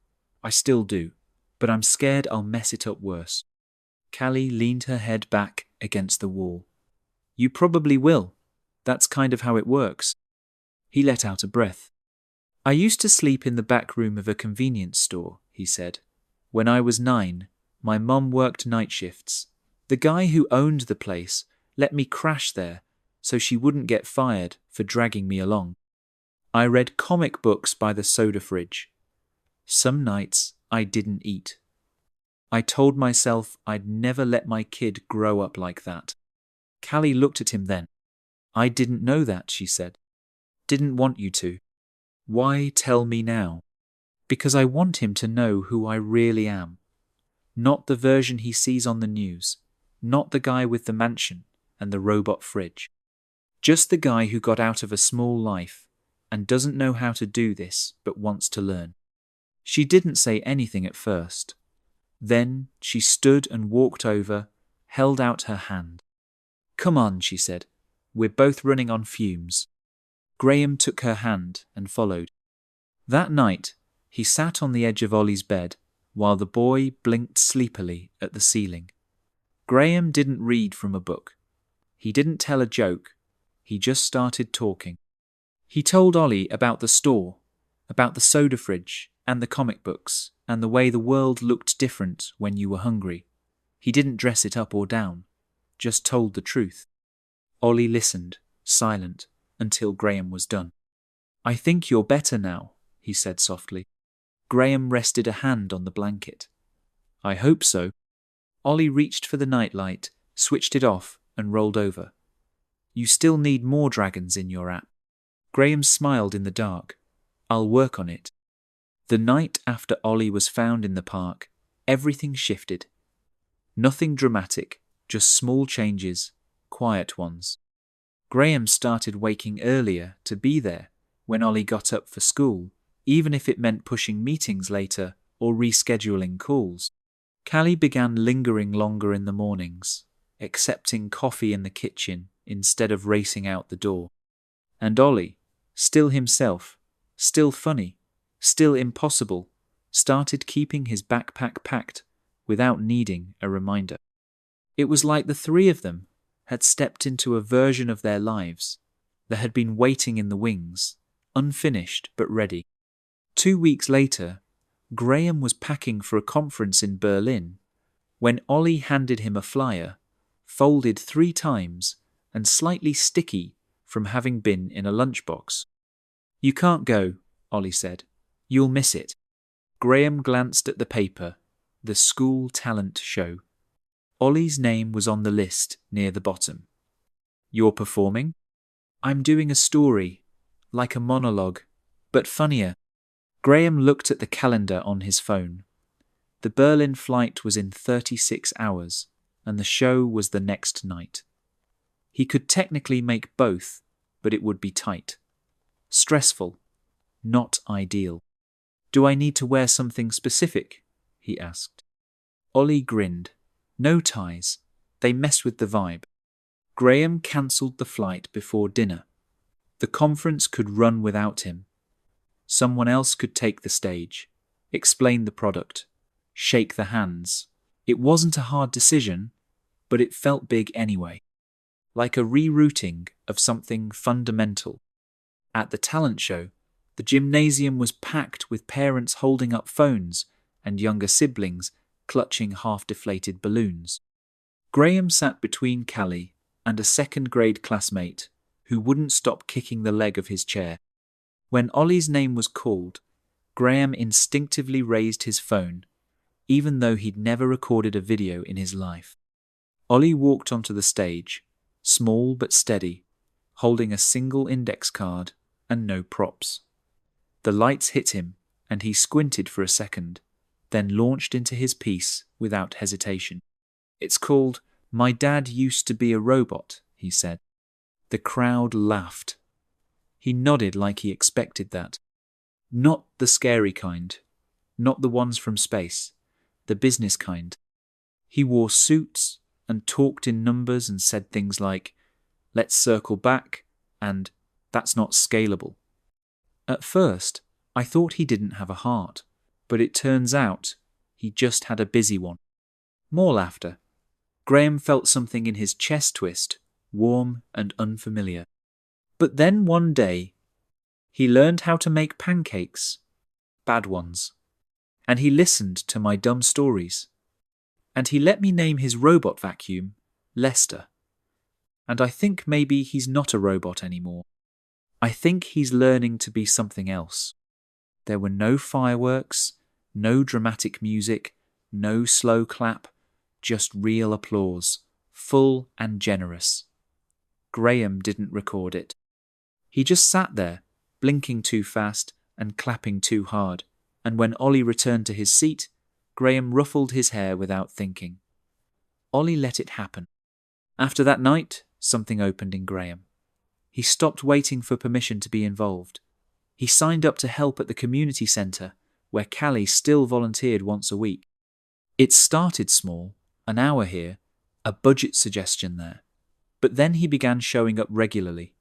I still do, but I'm scared I'll mess it up worse." Callie leaned her head back against the wall. "You probably will. That's kind of how it works." He let out a breath. "I used to sleep in the back room of a convenience store," he said. "When I was 9, my mum worked night shifts. The guy who owned the place let me crash there so she wouldn't get fired for dragging me along. I read comic books by the soda fridge. Some nights I didn't eat. I told myself I'd never let my kid grow up like that." Callie looked at him then. "I didn't know that," she said. "Didn't want you to." "Why tell me now?" "Because I want him to know who I really am. Not the version he sees on the news. Not the guy with the mansion and the robot fridge. Just the guy who got out of a small life and doesn't know how to do this but wants to learn." She didn't say anything at first. Then she stood and walked over, held out her hand. "Come on," she said. "We're both running on fumes." Graham took her hand and followed. That night, he sat on the edge of Ollie's bed while the boy blinked sleepily at the ceiling. Graham didn't read from a book. He didn't tell a joke. He just started talking. He told Ollie about the store, about the soda fridge and the comic books, and the way the world looked different when you were hungry. He didn't dress it up or down, just told the truth. Ollie listened, silent, until Graham was done. "I think you're better now," he said softly. Graham rested a hand on the blanket. "I hope so." Ollie reached for the nightlight, switched it off, and rolled over. "You still need more dragons in your app." Graham smiled in the dark. "I'll work on it." The night after Ollie was found in the park, everything shifted. Nothing dramatic, just small changes, quiet ones. Graham started waking earlier to be there when Ollie got up for school, even if it meant pushing meetings later or rescheduling calls. Callie began lingering longer in the mornings, accepting coffee in the kitchen instead of racing out the door. And Ollie, still himself, still funny, still impossible, started keeping his backpack packed without needing a reminder. It was like the three of them had stepped into a version of their lives that had been waiting in the wings, unfinished but ready. 2 weeks later, Graham was packing for a conference in Berlin when Ollie handed him a flyer, folded 3 times and slightly sticky from having been in a lunchbox. "You can't go," Ollie said. "You'll miss it." Graham glanced at the paper, the school talent show. Ollie's name was on the list near the bottom. "You're performing?" "I'm doing a story, like a monologue, but funnier." Graham looked at the calendar on his phone. The Berlin flight was in 36 hours, and the show was the next night. He could technically make both, but it would be tight. Stressful, not ideal. "Do I need to wear something specific?" he asked. Ollie grinned. "No ties. They mess with the vibe." Graham cancelled the flight before dinner. The conference could run without him. Someone else could take the stage, explain the product, shake the hands. It wasn't a hard decision, but it felt big anyway, like a rerouting of something fundamental. At the talent show, the gymnasium was packed with parents holding up phones and younger siblings clutching half-deflated balloons. Graham sat between Callie and a second-grade classmate who wouldn't stop kicking the leg of his chair. When Ollie's name was called, Graham instinctively raised his phone, even though he'd never recorded a video in his life. Ollie walked onto the stage, small but steady, holding a single index card and no props. The lights hit him, and he squinted for a second, then launched into his piece without hesitation. "It's called My Dad Used to Be a Robot," he said. The crowd laughed. He nodded like he expected that. Not the scary kind, not the ones from space, the business kind. He wore suits and talked in numbers and said things like, "Let's circle back," and "That's not scalable." At first, I thought he didn't have a heart, but it turns out he just had a busy one. More laughter. Graham felt something in his chest twist, warm and unfamiliar. But then one day, he learned how to make pancakes, bad ones, and he listened to my dumb stories, and he let me name his robot vacuum Lester. And I think maybe he's not a robot anymore. I think he's learning to be something else. There were no fireworks, no dramatic music, no slow clap, just real applause, full and generous. Graham didn't record it. He just sat there, blinking too fast and clapping too hard, and when Ollie returned to his seat, Graham ruffled his hair without thinking. Ollie let it happen. After that night, something opened in Graham. He stopped waiting for permission to be involved. He signed up to help at the community centre, where Callie still volunteered once a week. It started small, an hour here, a budget suggestion there. But then he began showing up regularly,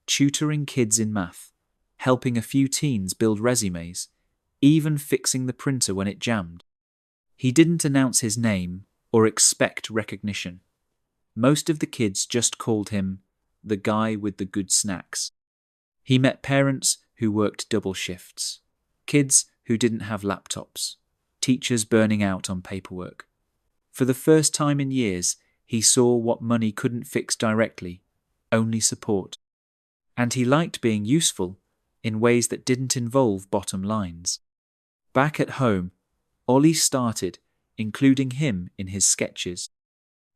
tutoring kids in math, helping a few teens build resumes, even fixing the printer when it jammed. He didn't announce his name or expect recognition. Most of the kids just called him the guy with the good snacks. He met parents who worked double shifts, kids who didn't have laptops, teachers burning out on paperwork. For the first time in years, he saw what money couldn't fix directly, only support. And he liked being useful in ways that didn't involve bottom lines. Back at home, Ollie started including him in his sketches.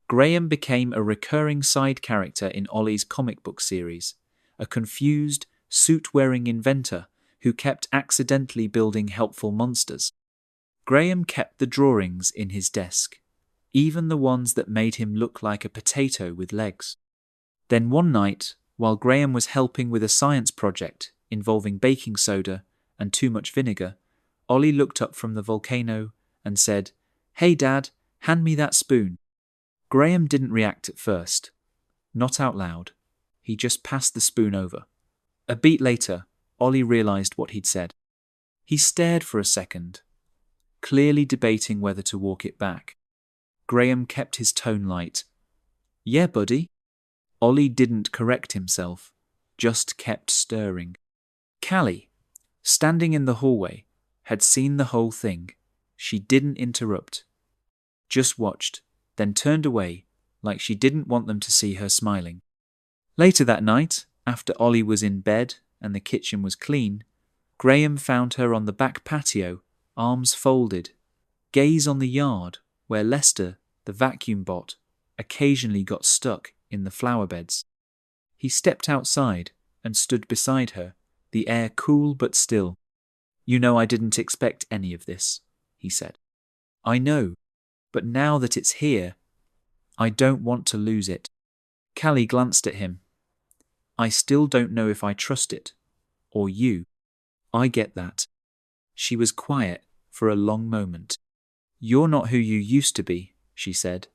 Graham became a recurring side character in Ollie's comic book series, a confused, suit-wearing inventor who kept accidentally building helpful monsters. Graham kept the drawings in his desk, even the ones that made him look like a potato with legs. Then one night, while Graham was helping with a science project involving baking soda and too much vinegar, Ollie looked up from the volcano and said, "Hey Dad, hand me that spoon." Graham didn't react at first. Not out loud. He just passed the spoon over. A beat later, Ollie realized what he'd said. He stared for a second, clearly debating whether to walk it back. Graham kept his tone light. "Yeah, buddy." Ollie didn't correct himself, just kept stirring. Callie, standing in the hallway, had seen the whole thing. She didn't interrupt. Just watched, then turned away like she didn't want them to see her smiling. Later that night, After Ollie was in bed and the kitchen was clean, Graham found her on the back patio, arms folded, gaze on the yard where Lester, the vacuum bot, occasionally got stuck in the flower beds. He stepped outside and stood beside her, the air cool but still. "You know I didn't expect any of this," he said. "I know, but now that it's here, I don't want to lose it." Callie glanced at him. "I still don't know if I trust it. Or you." "I get that." She was quiet for a long moment. "You're not who you used to be," she said.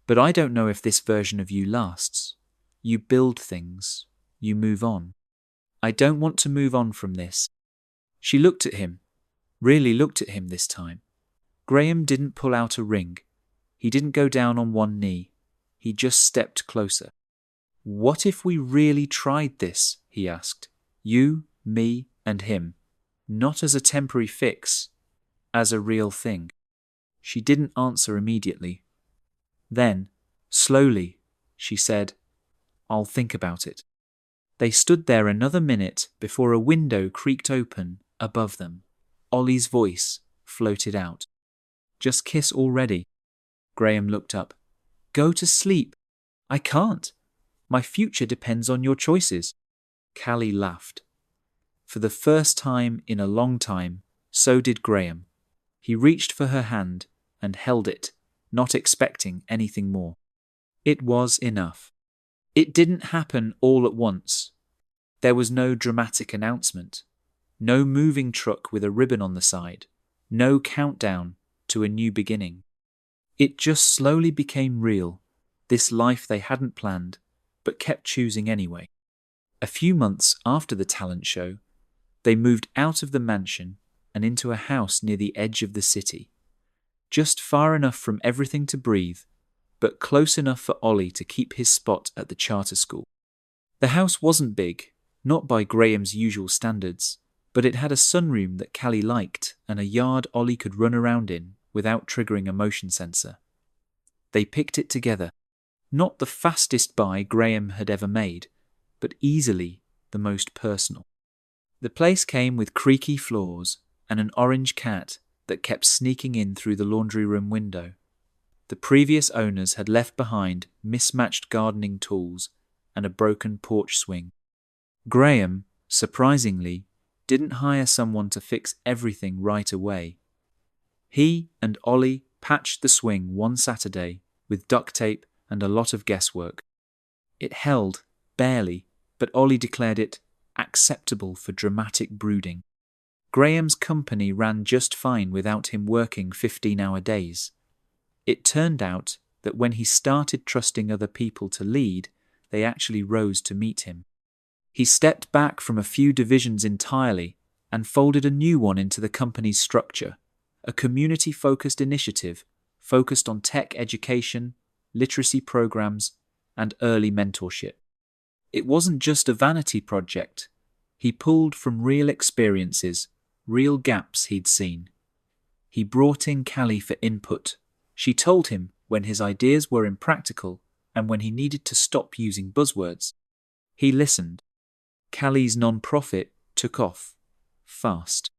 "But I don't know if this version of you lasts. You build things. You move on. I don't want to move on from this." She looked at him, really looked at him this time. Graham didn't pull out a ring. He didn't go down on one knee. He just stepped closer. "What if we really tried this?" he asked. "You, me, and him. Not as a temporary fix, as a real thing." She didn't answer immediately. Then, slowly, she said, "I'll think about it." They stood there another minute before a window creaked open above them. Ollie's voice floated out. "Just kiss already." Graham looked up. "Go to sleep." "I can't. My future depends on your choices." Callie laughed. For the first time in a long time, so did Graham. He reached for her hand and held it, not expecting anything more. It was enough. It didn't happen all at once. There was no dramatic announcement, no moving truck with a ribbon on the side, no countdown to a new beginning. It just slowly became real, this life they hadn't planned, but kept choosing anyway. A few months after the talent show, they moved out of the mansion and into a house near the edge of the city. Just far enough from everything to breathe, but close enough for Ollie to keep his spot at the charter school. The house wasn't big, not by Graham's usual standards, but it had a sunroom that Callie liked and a yard Ollie could run around in without triggering a motion sensor. They picked it together. Not the fastest buy Graham had ever made, but easily the most personal. The place came with creaky floors and an orange cat that kept sneaking in through the laundry room window. The previous owners had left behind mismatched gardening tools and a broken porch swing. Graham, surprisingly, didn't hire someone to fix everything right away. He and Ollie patched the swing one Saturday with duct tape and a lot of guesswork. It held, barely, but Ollie declared it acceptable for dramatic brooding. Graham's company ran just fine without him working 15-hour days. It turned out that when he started trusting other people to lead, they actually rose to meet him. He stepped back from a few divisions entirely and folded a new one into the company's structure, a community-focused initiative focused on tech education, literacy programs, and early mentorship. It wasn't just a vanity project. He pulled from real experiences, real gaps he'd seen. He brought in Callie for input. She told him when his ideas were impractical and when he needed to stop using buzzwords. He listened. Callie's non-profit took off, fast.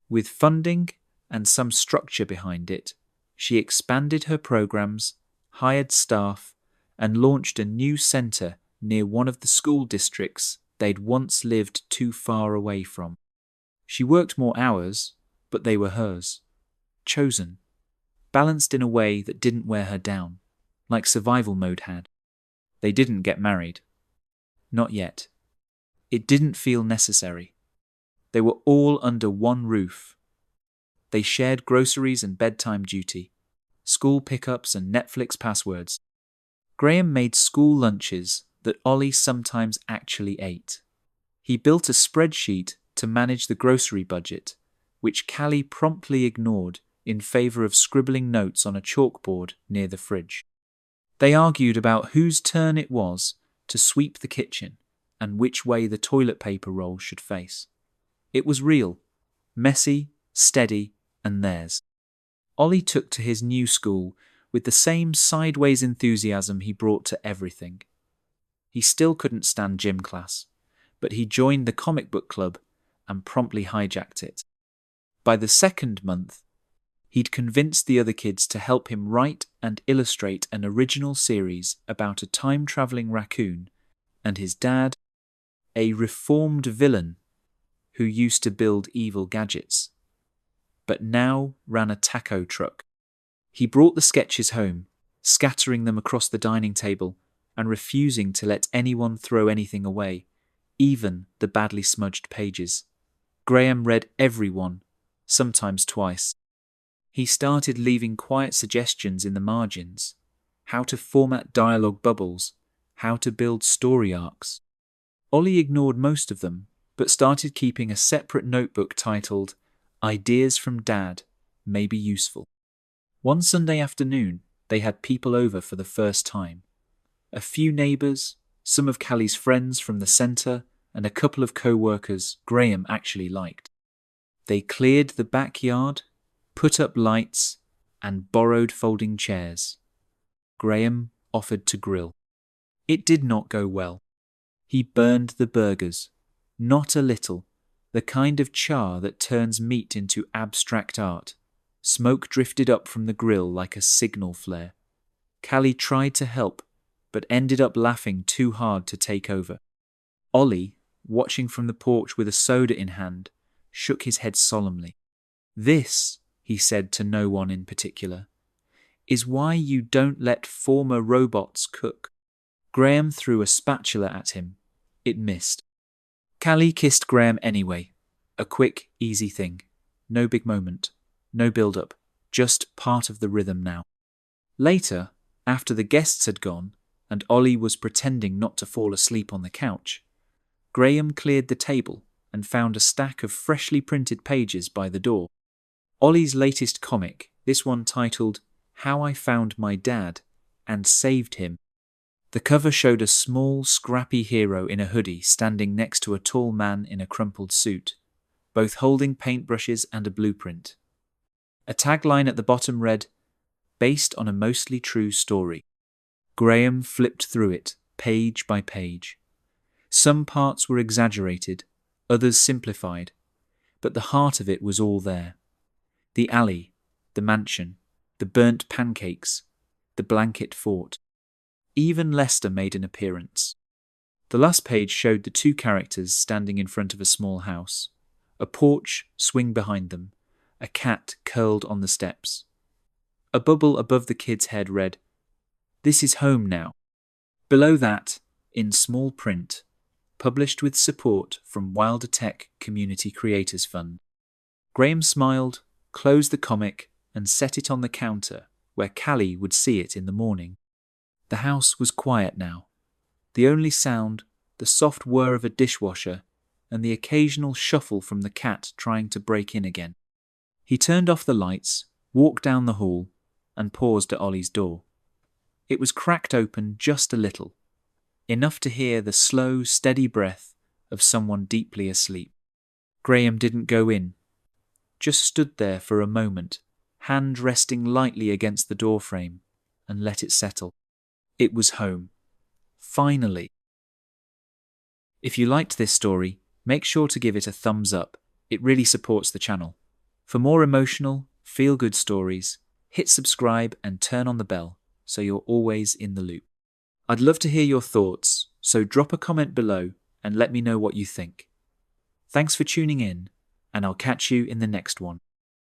With funding and some structure behind it, she expanded her programs, hired staff, and launched a new centre near one of the school districts they'd once lived too far away from. She worked more hours, but they were hers. Chosen. Balanced in a way that didn't wear her down, like survival mode had. They didn't get married. Not yet. It didn't feel necessary. They were all under one roof. They shared groceries and bedtime duty, school pickups and Netflix passwords. Graham made school lunches that Ollie sometimes actually ate. He built a spreadsheet to manage the grocery budget, which Callie promptly ignored in favour of scribbling notes on a chalkboard near the fridge. They argued about whose turn it was to sweep the kitchen and which way the toilet paper roll should face. It was real, messy, steady, and theirs. Ollie took to his new school with the same sideways enthusiasm he brought to everything. He still couldn't stand gym class, but he joined the comic book club and promptly hijacked it. By the second month, he'd convinced the other kids to help him write and illustrate an original series about a time-traveling raccoon and his dad, a reformed villain who used to build evil gadgets, but now ran a taco truck. He brought the sketches home, scattering them across the dining table and refusing to let anyone throw anything away, even the badly smudged pages. Graham read every one, sometimes twice. He started leaving quiet suggestions in the margins, how to format dialogue bubbles, how to build story arcs. Ollie ignored most of them, but started keeping a separate notebook titled Ideas from Dad May Be Useful. One Sunday afternoon, they had people over for the first time. A few neighbours, some of Callie's friends from the centre, and a couple of co-workers Graham actually liked. They cleared the backyard, put up lights, and borrowed folding chairs. Graham offered to grill. It did not go well. He burned the burgers, not a little, the kind of char that turns meat into abstract art. Smoke drifted up from the grill like a signal flare. Callie tried to help, but ended up laughing too hard to take over. Ollie, watching from the porch with a soda in hand, shook his head solemnly. This, he said to no one in particular, is why you don't let former robots cook. Graham threw a spatula at him. It missed. Callie kissed Graham anyway. A quick, easy thing. No big moment. No build-up. Just part of the rhythm now. Later, after the guests had gone, and Ollie was pretending not to fall asleep on the couch, Graham cleared the table and found a stack of freshly printed pages by the door. Ollie's latest comic, this one titled How I Found My Dad and Saved Him. The cover showed a small, scrappy hero in a hoodie standing next to a tall man in a crumpled suit, both holding paintbrushes and a blueprint. A tagline at the bottom read, Based on a mostly true story. Graham flipped through it, page by page. Some parts were exaggerated, others simplified, but the heart of it was all there. The alley, the mansion, the burnt pancakes, the blanket fort. Even Lester made an appearance. The last page showed the two characters standing in front of a small house, a porch swing behind them, a cat curled on the steps. A bubble above the kid's head read, This is home now. Below that, in small print, published with support from Wilder Tech Community Creators Fund. Graham smiled, closed the comic, and set it on the counter where Callie would see it in the morning. The house was quiet now. The only sound, the soft whir of a dishwasher, and the occasional shuffle from the cat trying to break in again. He turned off the lights, walked down the hall, and paused at Ollie's door. It was cracked open just a little, enough to hear the slow, steady breath of someone deeply asleep. Graham didn't go in, just stood there for a moment, hand resting lightly against the doorframe, and let it settle. It was home. Finally. If you liked this story, make sure to give it a thumbs up. It really supports the channel. For more emotional, feel-good stories, hit subscribe and turn on the bell so you're always in the loop. I'd love to hear your thoughts, so drop a comment below and let me know what you think. Thanks for tuning in, and I'll catch you in the next one.